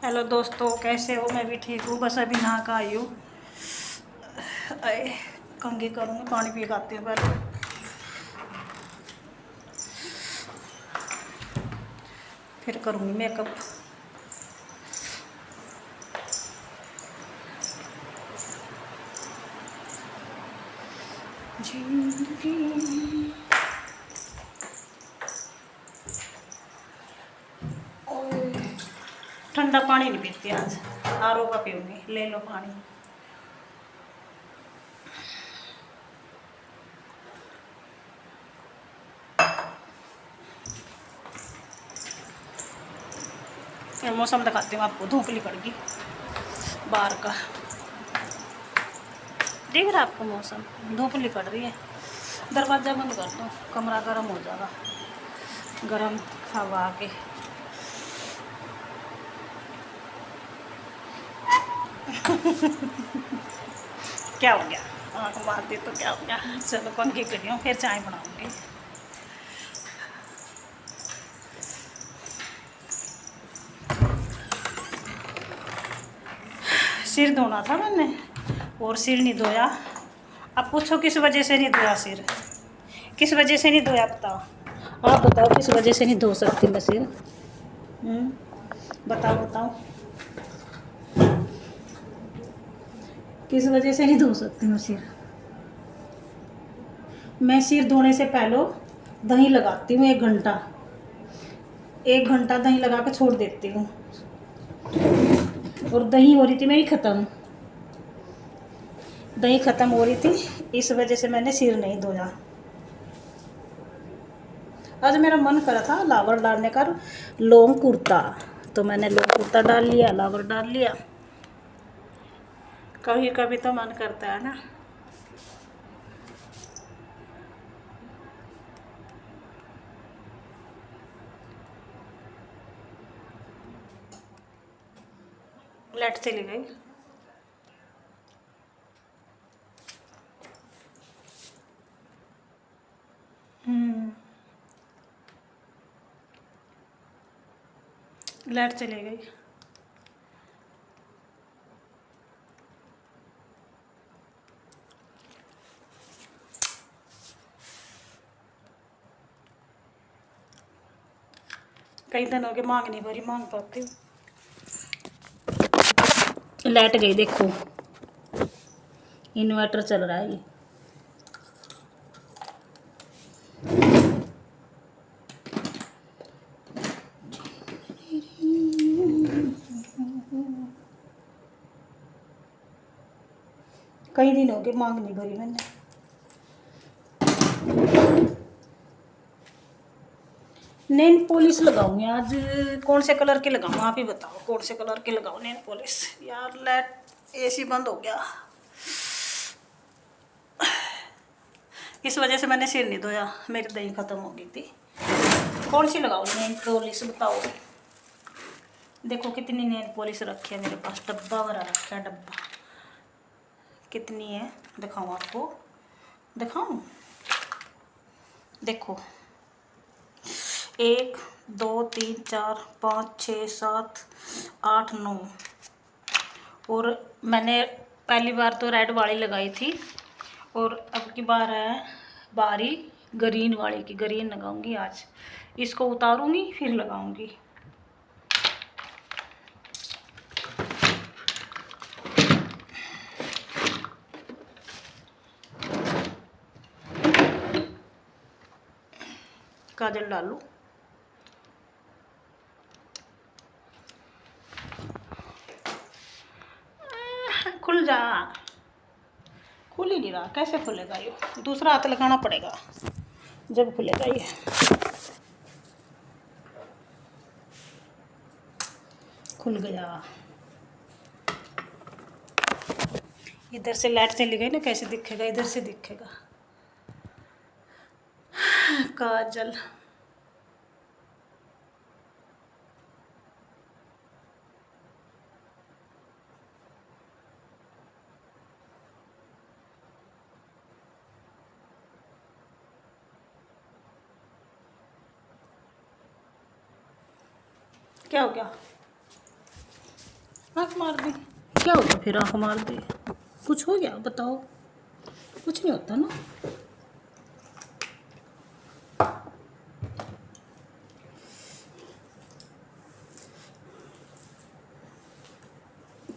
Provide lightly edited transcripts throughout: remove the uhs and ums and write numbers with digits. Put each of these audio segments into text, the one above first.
Hello दोस्तों, कैसे हो? मैं भी ठीक हूँ। बस अभी नहा कर आई हूँ। आए, कंघी करूँगी, पानी पी के आती हूँ पहले, फिर करूँगी मेकअप। जिंदगी ओए, ठंडा पानी नहीं पीती आज, आरओ का पीऊँगी। ले लो पानी। ये मौसम दिखाती हूँ आपको। धूप निकल गई बाहर का, दिख रहा है आपको? मौसम धूप निकल रही है। दरवाज़ा बंद कर दो, कमरा गर्म हो जाएगा, गर्म हवा के। क्या हो गया? आँख मारती तो क्या हो गया? चलो कंघी करी हूँ, फिर चाय बनाऊँगी। सिर धोना था मैंने, और सिर नहीं धोया। अब पूछो किस वजह से नहीं धोया सिर? किस वजह से नहीं धोया बताओ? आप बताओ किस वजह से नहीं धो सकती मैं सिर? बताओ बताओ, किस वजह से नहीं धो सकती मैं सिर? मैं सिर धोने से पहले दही लगाती हूँ 1 घंटा। 1 घंटा दही लगा के छोड़ देती हूँ, और दही हो रही थी मेरी ख़त्म। दही ख़त्म हो रही थी, इस वजह से मैंने सिर नहीं धोया। आज मेरा मन करा था लावर डालने का, लॉन्ग कुर्ता, तो मैंने लॉन्ग कुर्ता डाल लिया, लावर डाल लिया। कभी कभी तो मन करता है ना। लाइट चली गई। लाइट चली गई। कई दिनों के मांग नहीं भरी, मांग पाती हूँ। लाइट गई, देखो इन्वर्टर चल रहा है ये। कई दिन हो गए मांग नहीं भरी मैंने। नेल पॉलिश लगाऊंगी आज। कौन से कलर के लगाऊं? आप ही बताओ, कौन से कलर के लगाऊं नेल पॉलिश? यार लाइट, एसी बंद हो गया, इस वजह से मैंने सिर नहीं धोया। मेरी दही खत्म हो गई थी। कौन सी लगाऊं नेल पॉलिश बताओ? देखो कितनी नेल पॉलिश रखी है मेरे पास, डब्बा भरा रखा है, डब्बा। कितनी है दिखाऊं आपको? दिखाऊं? देखो, 1 2 3 4 5 6 7 8 9। और मैंने पहली बार तो रेड वाली लगाई थी, और अब की बार है बारी ग्रीन वाली की। ग्रीन लगाऊंगी आज। इसको उतारूंगी फिर लगाऊंगी। काजल डालू। खुल जा। खुल ही नहीं रहा, कैसे खुलेगा ये? दूसरा हाथ लगाना पड़ेगा जब खुलेगा ये। खुल गया। इधर से लाइट चली गई ना, कैसे दिखेगा? इधर से दिखेगा। काजल, क्या हो गया? आँख मार दी, क्या होता फिर आँख मार दी? कुछ हो गया बताओ? कुछ नहीं होता ना।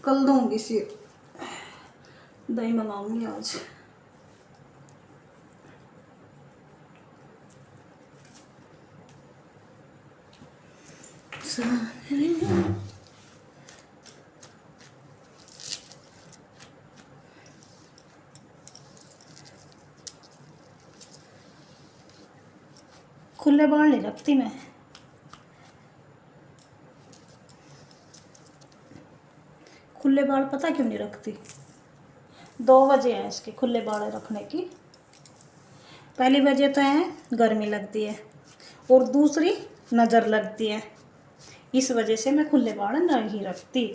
कल दूंगी सिर, दही मंगाऊंगी आज। खुले बाल नहीं रखती मैं। खुले बाल पता क्यों नहीं रखती? 2 वजह हैं इसके खुले बाल रखने की। पहली वजह तो है गर्मी लगती है, और दूसरी नज़र लगती है। इस वजह से मैं खुले बाल नहीं रखती।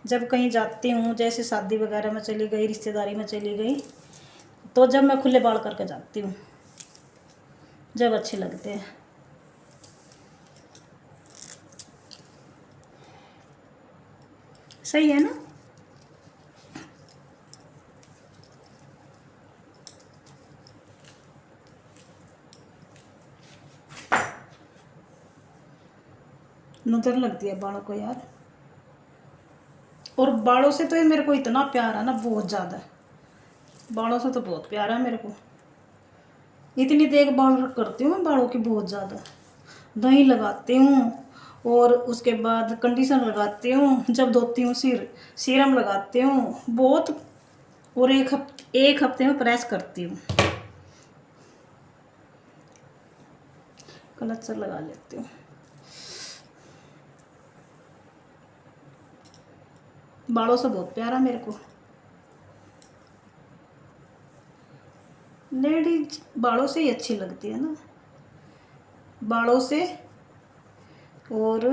जब कहीं जाती हूँ, जैसे शादी वगैरह में चली गई, रिश्तेदारी में चली गई, तो जब मैं खुले बाल करके जाती हूँ, जब अच्छे लगते हैं। सही है ना? नज़र लगती है बालों को यार। और बालों से तो ये मेरे को इतना प्यार है ना, बहुत ज़्यादा। बालों से तो बहुत प्यार है मेरे को। इतनी देखभाल करती हूँ मैं बालों की, बहुत ज़्यादा। दही लगाती हूँ, और उसके बाद कंडीशनर लगाती हूँ, जब धोती हूँ सिर सीरम लगाती हूँ बहुत। और एक हफ्ते में प्रेस करती हूँ, क्लचर लगा लेती हूँ। बालों से बहुत प्यारा मेरे को। लेडीज बालों से ही अच्छी लगती है ना, बालों से। और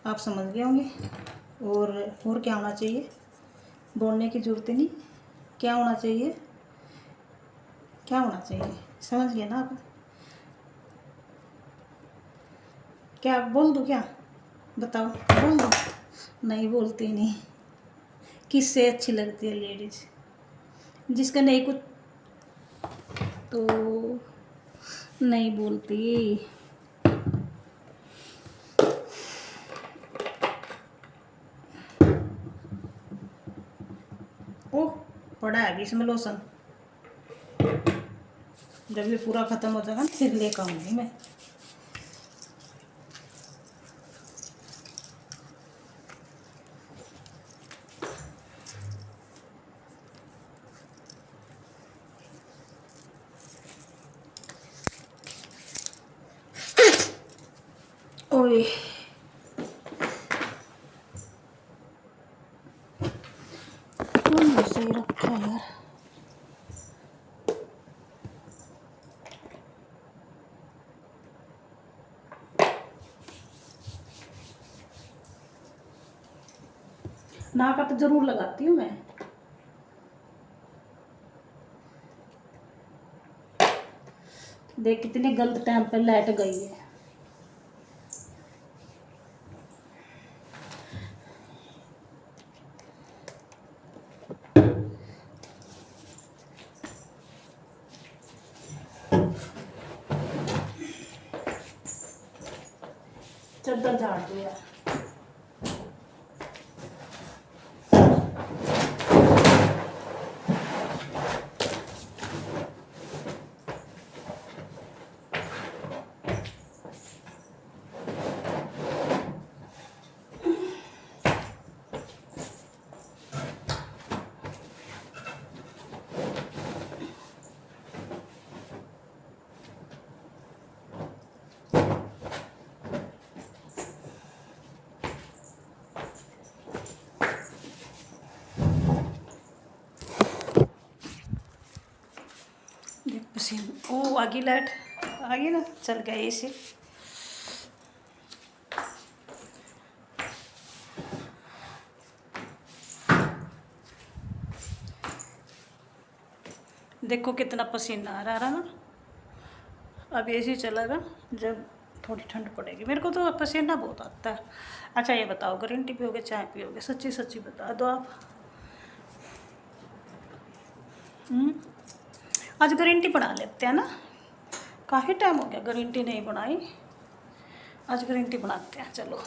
आप समझ गए होंगे। और क्या होना चाहिए? बोलने की ज़रूरत ही नहीं। क्या होना चाहिए? क्या होना चाहिए? समझ गए ना आप? क्या बोल दूँ क्या? बताओ, बोल दूँ? नहीं बोलती नहीं। किससे अच्छी लगती है लेडीज? जिसका नहीं कुछ तो नहीं बोलती। ओह, पड़ा है अभी इसमें लोशन। जब ये पूरा ख़त्म हो जाएगा फिर लेकर आऊँगी मैं। ओए, सही रखा यार। नाक तो जरूर लगाती हूँ मैं। देख कितने गलत टाइम पर लाइट गई है। चद्दर झाड़ दो यार। देख पसीना, ओ आगी लाइट आ गई ना, चल गया एसी। देखो कितना पसीना आ रहा है ना। अब एसी चलेगा जब थोड़ी ठंड पड़ेगी। मेरे को तो पसीना बहुत आता है। अच्छा ये बताओ, ग्रीन टी पियोगे चाय पियोगे? सच्ची सच्ची बता दो आप। आज ग्रीन टी बना लेते हैं ना, काफ़ी टाइम हो गया ग्रीन टी नहीं बनाई। आज ग्रीन टी बनाते हैं, चलो।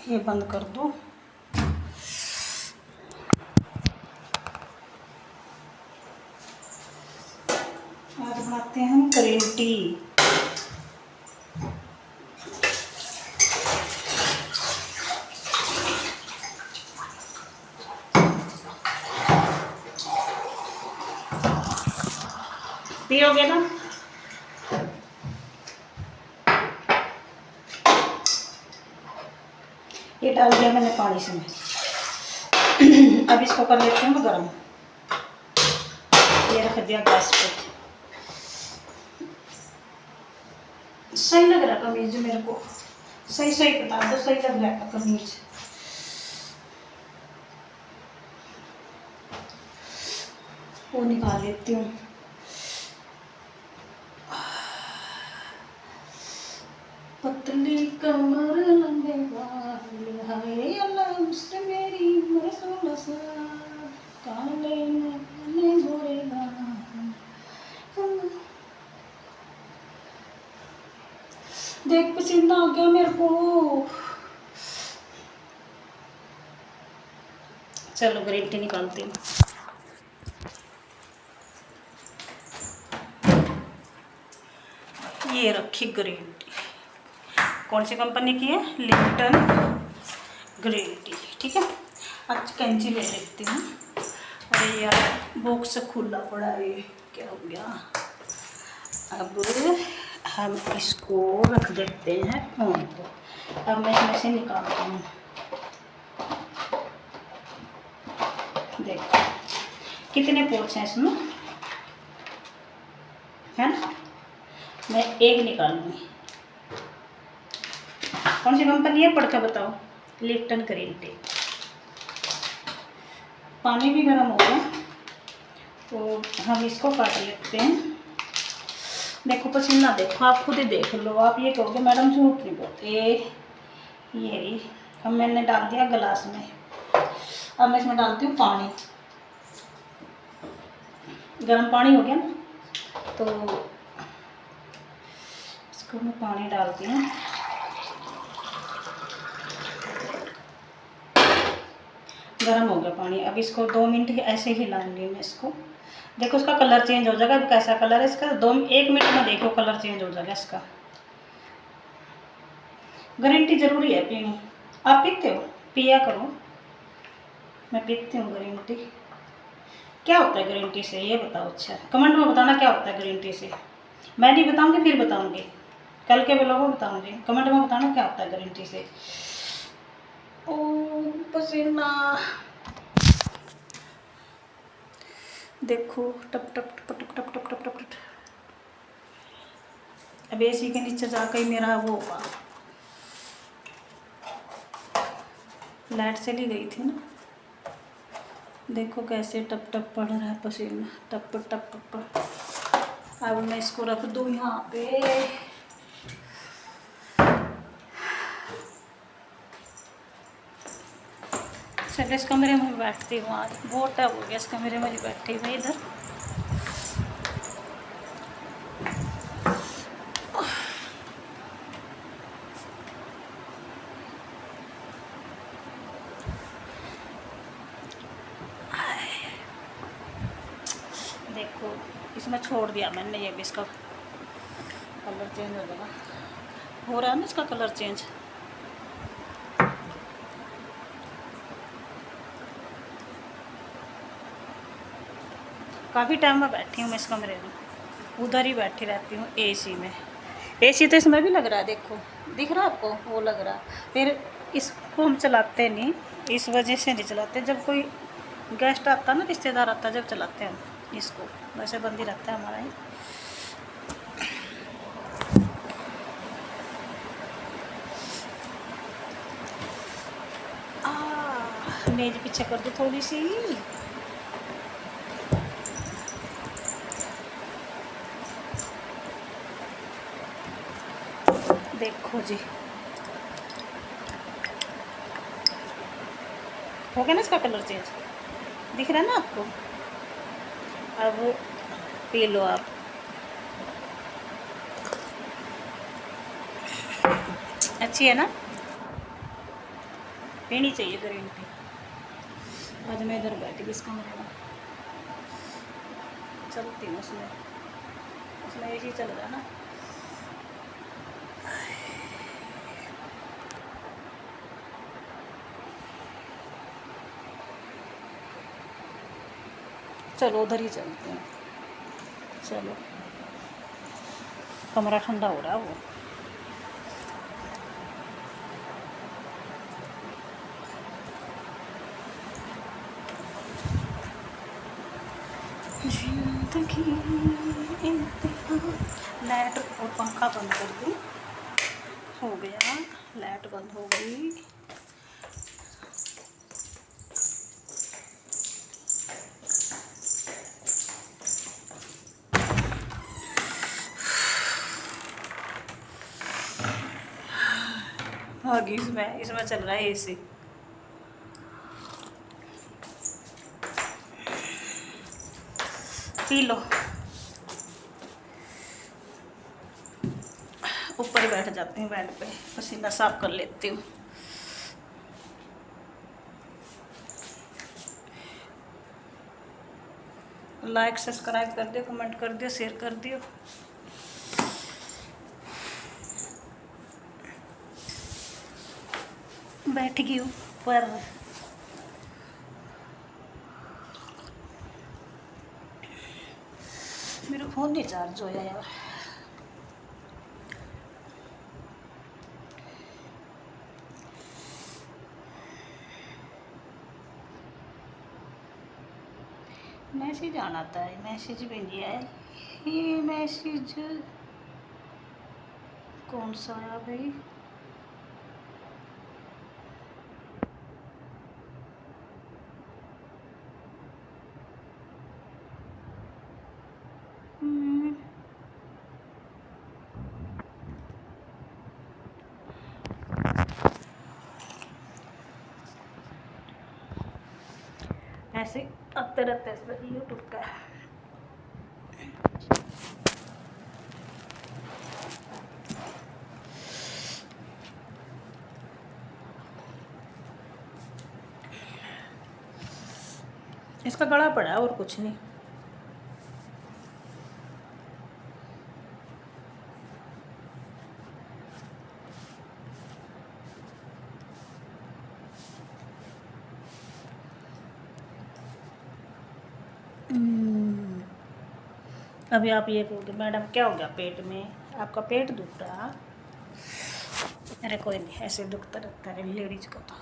ये बंद कर दो। आज बनाते हैं हम ग्रीन टी। पियोगे ना? ये डाल दिया मैंने पानी से में। अब इसको कर लेते हैं गरम। ये रख दिया गैस पे। सही लग रहा कमीज मेरे को? सही सही बता दो, सही लग रहा है कमीज? वो निकाल लेती हूँ। पतली कमर लंबे बाल, हाय अल्लाह मुझसे मेरी उम्र 16 साल, काले नैने गोरे गाल। देख पसीना आ गया मेरे को। चलो ग्रीन टी निकालती हूँ। ये रखी ग्रीन टी। कौन सी कंपनी की है? Lipton green tea. ठीक है, आज कैंची ले लेती हूँ। अरे यार बॉक्स खुला पड़ा है, क्या हो गया? अब हम इसको रख देते हैं ऑन को। अब मैं इसमें से निकालती हूँ। देखो कितने पोर्च हैं इसमें, है ना? मैं एक निकालूंगी। कौन सी कंपनी है पढ़ के बताओ? Lipton green tea. पानी भी गर्म हो गया तो हम इसको काट लेते हैं। देखो पसीना देखो, आप खुद ही देख लो। आप ये कहोगे मैडम झूठ नहीं बोलते। ये अब मैंने डाल दिया गिलास में। अब मैं इसमें डालती हूँ पानी। गर्म पानी हो गया ना, तो इसको मैं पानी डालती हूँ। गर्म हो गया पानी। अब इसको 2 मिनट ऐसे ही हिलाऊंगी मैं इसको। देखो उसका कलर चेंज हो जाएगा। कैसा कलर है इसका? 1 मिनट में देखो कलर चेंज हो जाएगा इसका। ग्रीन टी जरूरी है पीनी। आप पीते हो? पिया करो। मैं पीती हूँ ग्रीन टी। क्या होता है ग्रीन टी से ये बताओ। अच्छा कमेंट में बताना क्या होता है ग्रीन टी से। मैं नहीं बताऊँगी, फिर बताऊँगी कल के व्लॉग में बताऊँगी। कमेंट में बताना क्या होता है ग्रीन टी से। ओ पसीना देखो, टप टप टप टप टप टप टप टप। अब एसी के नीचे जाकर मेरा वो होगा। लाइट चली गई थी ना, देखो कैसे टप टप पड़ रहा है पसीना, टप टप टप। अब मैं इसको रख दूँ यहाँ पे। चलो इस कमरे में बैठती हूँ। आज बहुत टाइम हो गया इस कमरे में बैठी हुई इधर। देखो इसमें छोड़ दिया मैंने, ये भी इसका कलर चेंज हो जाएगा। हो रहा है ना इसका कलर चेंज। काफ़ी टाइम में बैठी हूँ मैं इस कमरे में। उधर ही बैठी रहती हूँ एसी में। एसी तो इसमें भी लग रहा है, देखो दिख रहा है आपको? वो लग रहा है। फिर इसको हम चलाते नहीं, इस वजह से नहीं चलाते। जब कोई गेस्ट आता है ना, रिश्तेदार आता है, जब चलाते हैं हम इसको। वैसे बंद ही रहता है हमारा ही। मेज पीछे कर दो थोड़ी सी। देखो जी, हो गया ना इसका कलर चेंज, दिख रहा है ना आपको। अब पी लो आप। अच्छी है ना, पीनी चाहिए ग्रीन टी। आज मैं इधर बैठी इस कमरे में, चलती हूँ उसमें, उसमें एसी चल रहा है ना। चलो उधर ही चलते हैं। चलो, कमरा ठंडा हो रहा है वो। जिंदगी इम्तिहान। लाइट और पंखा बंद कर दूँ। हो गया, लाइट बंद हो गई। आगे इसमें इसमें चल रहा है एसी। P low. ऊपर बैठ जाती हूँ बेड पे, पसीना साफ कर लेती हूँ। लाइक सब्सक्राइब कर दियो, कमेंट कर दियो, शेयर कर दियो। बैठ गई ऊपर। मेरा फ़ोन नहीं चार्ज होया यार। मैसेज आना था, मैसेज भी नहीं आया। ये मैसेज कौन सा आया भाई? ऐसे आते रहते हैं यूट्यूब का। इसका गला पड़ा है और कुछ नहीं। अभी आप ये कहोगे मैडम क्या हो गया पेट में, आपका पेट दुख रहा? अरे कोई नहीं, ऐसे दुखता रहता है लेडीज को तो।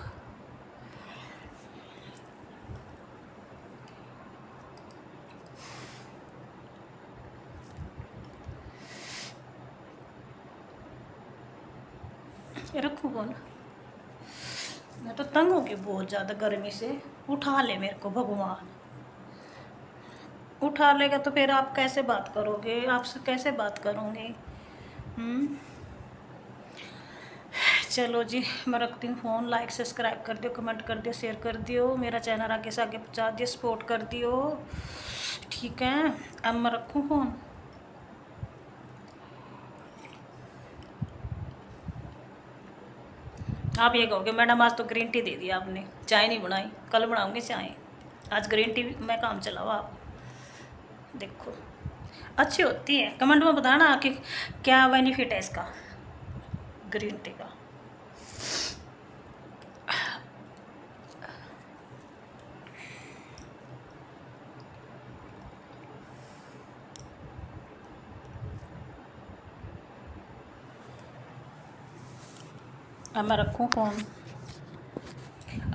रखूँ कौन? मैं तो तंग हो गई बहुत ज़्यादा गर्मी से। उठा ले मेरे को भगवान, उठा लेगा तो फिर आप कैसे बात करोगे, आपसे कैसे बात करूँगी? चलो जी, मैं रखती हूँ फ़ोन। लाइक सब्सक्राइब कर दियो, कमेंट कर दियो, शेयर कर दियो, मेरा चैनल आगे से आगे पहुँचा दियो, सपोर्ट कर दियो। ठीक है, अब मैं रखूँ फ़ोन। आप ये कहोगे मैडम आज तो ग्रीन टी दे दिया आपने, चाय नहीं बनाई, कल बनाऊंगी चाय, आज ग्रीन टी मैं काम चलाओ। आप देखो अच्छी होती है, कमेंट में बताना कि क्या बेनिफिट है इसका, ग्रीन टी का। अब मैं रखूँ फ़ोन।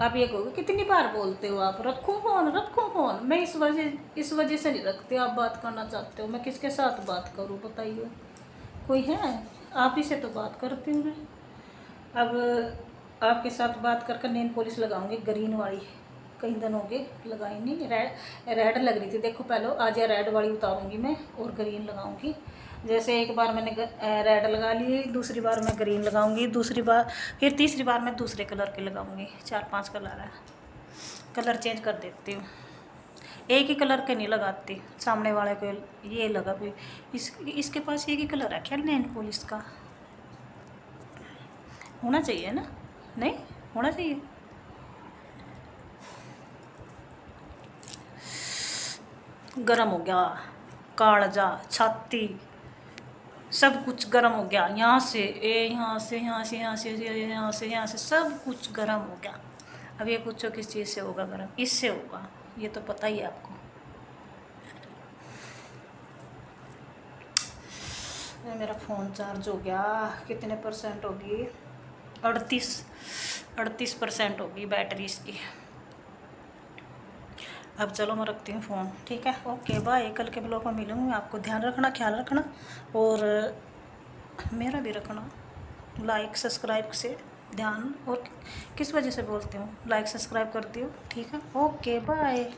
आप ये कहोगे कितनी बार बोलते हो आप, रखूँ फ़ोन रखूँ फ़ोन। मैं इस वजह से नहीं रखती। आप बात करना चाहते हो, मैं किसके साथ बात करूँ बताइए? कोई है? आप ही से तो बात करती हूँ मैं। अब आपके साथ बात कर कर नेल पॉलिश लगाऊंगी ग्रीन वाली। कई दिन हो गए लगाई नहीं। रेड लग रही थी, देखो पहले आज ये रेड वाली उतारूंगी मैं और ग्रीन लगाऊंगी। जैसे एक बार मैंने रेड लगा ली, दूसरी बार मैं ग्रीन लगाऊंगी, दूसरी बार फिर तीसरी बार मैं दूसरे कलर के लगाऊंगी। 4-5 कलर है, कलर चेंज कर देती हूँ, एक ही कलर के नहीं लगाती। सामने वाले को ये लगा भी इसके पास एक ही कलर है क्या नेल पॉलिश का? होना चाहिए ना, नहीं होना चाहिए। गरम हो गया, कालजा छाती सब कुछ गरम हो गया, यहाँ से यहाँ से यहाँ से यहाँ से यहाँ से यहाँ से सब कुछ गरम हो गया। अब ये पूछो किस चीज़ से होगा गरम? इससे होगा, ये तो पता ही है आपको। ये मेरा फ़ोन चार्ज हो गया, कितने परसेंट होगी? 38% होगी बैटरी इसकी। अब चलो मैं रखती हूँ फ़ोन, ठीक है, ओके बाय। कल के ब्लॉग में मिलूँगी, आपको ध्यान रखना, ख्याल रखना और मेरा भी रखना। लाइक सब्सक्राइब से ध्यान, और किस वजह से बोलती हूँ लाइक सब्सक्राइब करती हूँ, ठीक है, ओके बाय।